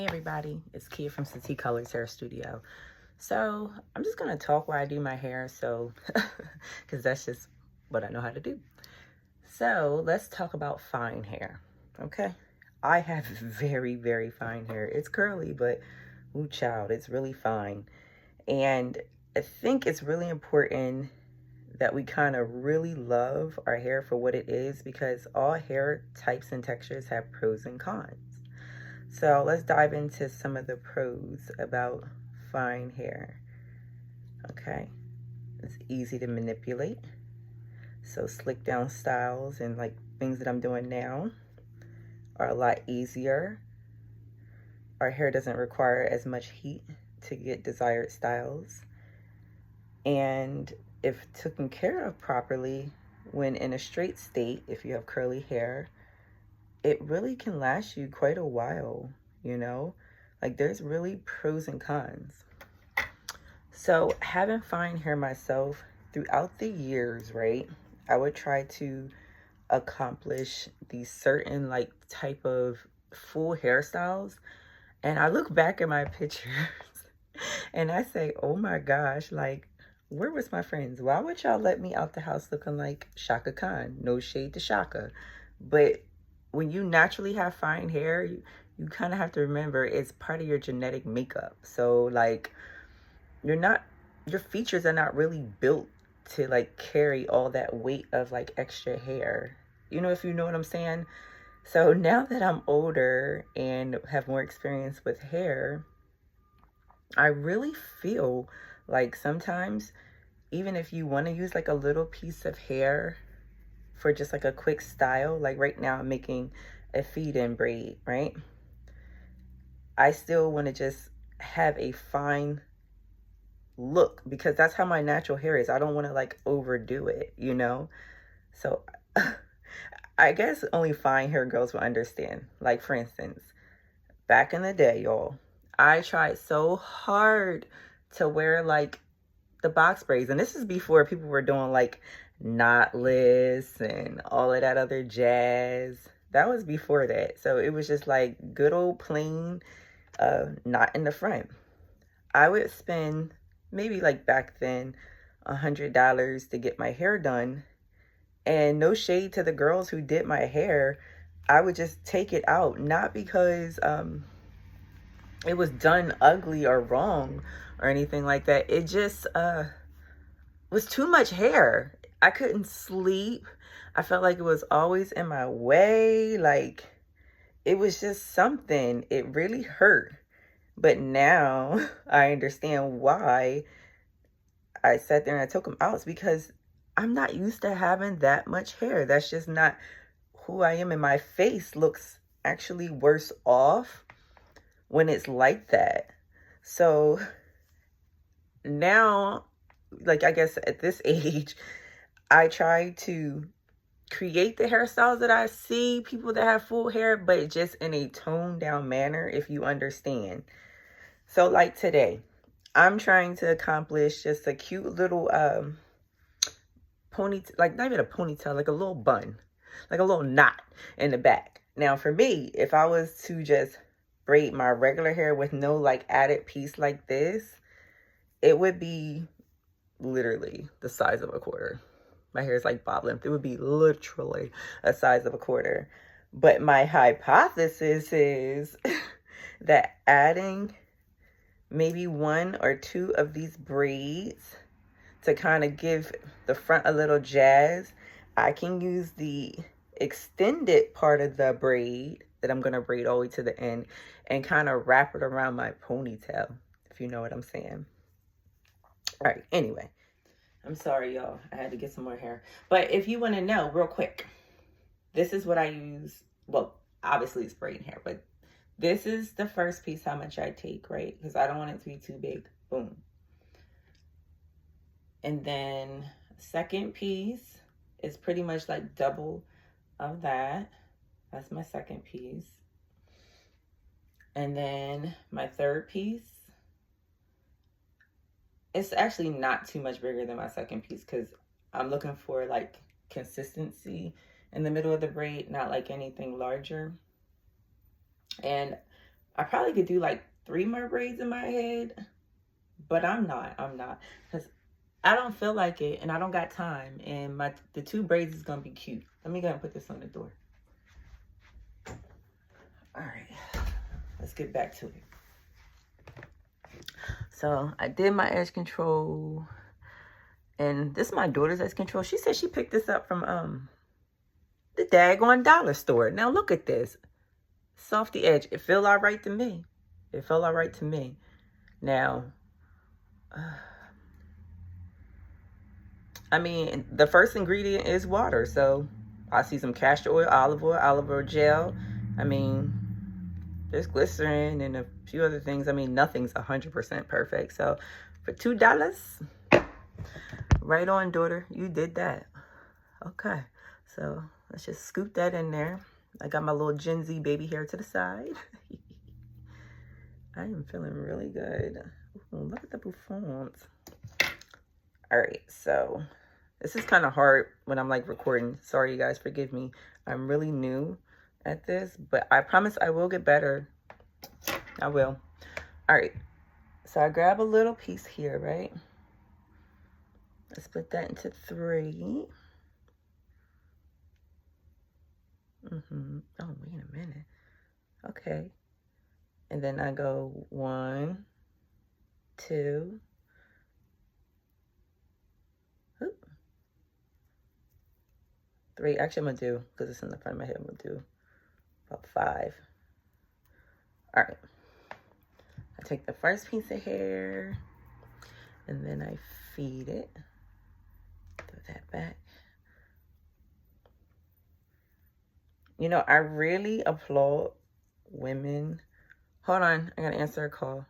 Hey everybody, it's Kia from City Colors Hair Studio. So I'm just gonna talk while I do my hair, because that's just what I know how to do. So let's talk about fine hair, okay? I have very, very fine hair. It's curly, but ooh child, it's really fine. And I think it's really important that we kind of really love our hair for what it is, because all hair types and textures have pros and cons. So let's dive into some of the pros about fine hair. Okay, it's easy to manipulate. So slick down styles and like things that I'm doing now are a lot easier. Our hair doesn't require as much heat to get desired styles. And if taken care of properly, when in a straight state, if you have curly hair, it really can last you quite a while, you know? Like there's really pros and cons. So having fine hair myself, throughout the years, right, I would try to accomplish these certain like type of full hairstyles. And I look back at my pictures and I say, oh my gosh, like, where was my friends? Why would y'all let me out the house looking like Shaka Khan? No shade to Shaka. But when you naturally have fine hair, you kind of have to remember it's part of your genetic makeup. So like your features are not really built to like carry all that weight of like extra hair. You know, if you know what I'm saying? So now that I'm older and have more experience with hair, I really feel like sometimes even if you want to use like a little piece of hair for just like a quick style, like right now I'm making a feed-in braid, right? I still want to just have a fine look because that's how my natural hair is. I don't want to like overdo it, you know? So I guess only fine hair girls will understand. Like for instance, back in the day, y'all, I tried so hard to wear like the box braids. And this is before people were doing like knotless and all of that other jazz. That was before that. So it was just like good old plain knot in the front. I would spend maybe like back then $100 to get my hair done. And no shade to the girls who did my hair, I would just take it out, not because it was done ugly or wrong or anything like that. It just was too much hair. I couldn't sleep. I felt like it was always in my way. Like it was just something. It really hurt. But now I understand why I sat there and I took them out. It's because I'm not used to having that much hair. That's just not who I am. And my face looks actually worse off when it's like that. So now, like, I guess at this age, I try to create the hairstyles that I see people that have full hair, but just in a toned down manner, if you understand. So like today, I'm trying to accomplish just a cute little ponytail, like not even a ponytail, like a little bun, like a little knot in the back. Now for me, if I was to just braid my regular hair with no like added piece like this, it would be literally the size of a quarter. My hair is like bob length. It would be literally a size of a quarter. But my hypothesis is that adding maybe one or two of these braids to kind of give the front a little jazz, I can use the extended part of the braid that I'm going to braid all the way to the end and kind of wrap it around my ponytail, if you know what I'm saying. All right, anyway, I'm sorry, y'all. I had to get some more hair. But if you want to know real quick, this is what I use. Well, obviously it's braiding hair, but this is the first piece how much I take, right? Because I don't want it to be too big. Boom. And then second piece is pretty much like double of that. That's my second piece. And then my third piece, it's actually not too much bigger than my second piece because I'm looking for like consistency in the middle of the braid, not like anything larger. And I probably could do like 3 more braids in my head, but I'm not. Because I don't feel like it, and I don't got time, and the 2 braids is gonna be cute. Let me go and put this on the door. All right, let's get back to it. So I did my edge control, and this is my daughter's edge control. She said she picked this up from the daggone dollar store. Now look at this, softy edge. It feel all right to me. It felt all right to me. Now, I mean, the first ingredient is water. So I see some castor oil, olive oil gel. I mean, there's glycerin and a few other things. I mean, nothing's 100% perfect. So for $2, right on, daughter. You did that. Okay. So let's just scoop that in there. I got my little Gen Z baby hair to the side. I am feeling really good. Ooh, look at the bouffants. All right, so this is kind of hard when I'm like recording. Sorry, you guys, forgive me. I'm really new at this, but I promise I will get better. I will. All right, so I grab a little piece here, right? I split that into 3. Oh, wait a minute. Okay. And then I go 1, 2, 3. Actually, I'm going to do, because it's in the front of my head, I'm going to do about 5. All right. I take the first piece of hair, and then I feed it. Throw that back. You know, I really applaud women. Hold on, I got to answer a call.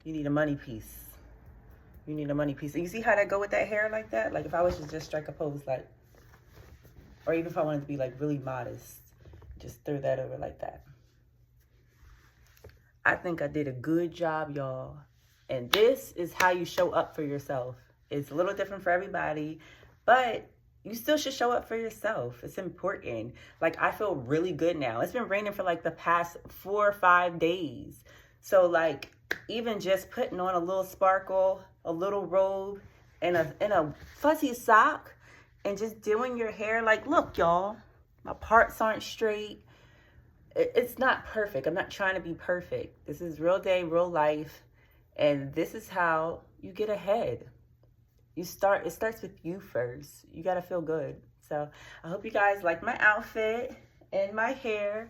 You need a money piece. You need a money piece. And you see how that go with that hair like that? Like if I was to just strike a pose like, or even if I wanted to be like really modest, just throw that over like that. I think I did a good job, y'all. And this is how you show up for yourself. It's a little different for everybody, but you still should show up for yourself. It's important. Like I feel really good now. It's been raining for like the past 4 or 5 days. So like, even just putting on a little sparkle, a little robe, and a fuzzy sock, and just doing your hair. Like, look, y'all, my parts aren't straight. It's not perfect. I'm not trying to be perfect. This is real day, real life, and this is how you get ahead. It starts with you first. You got to feel good. So I hope you guys like my outfit and my hair.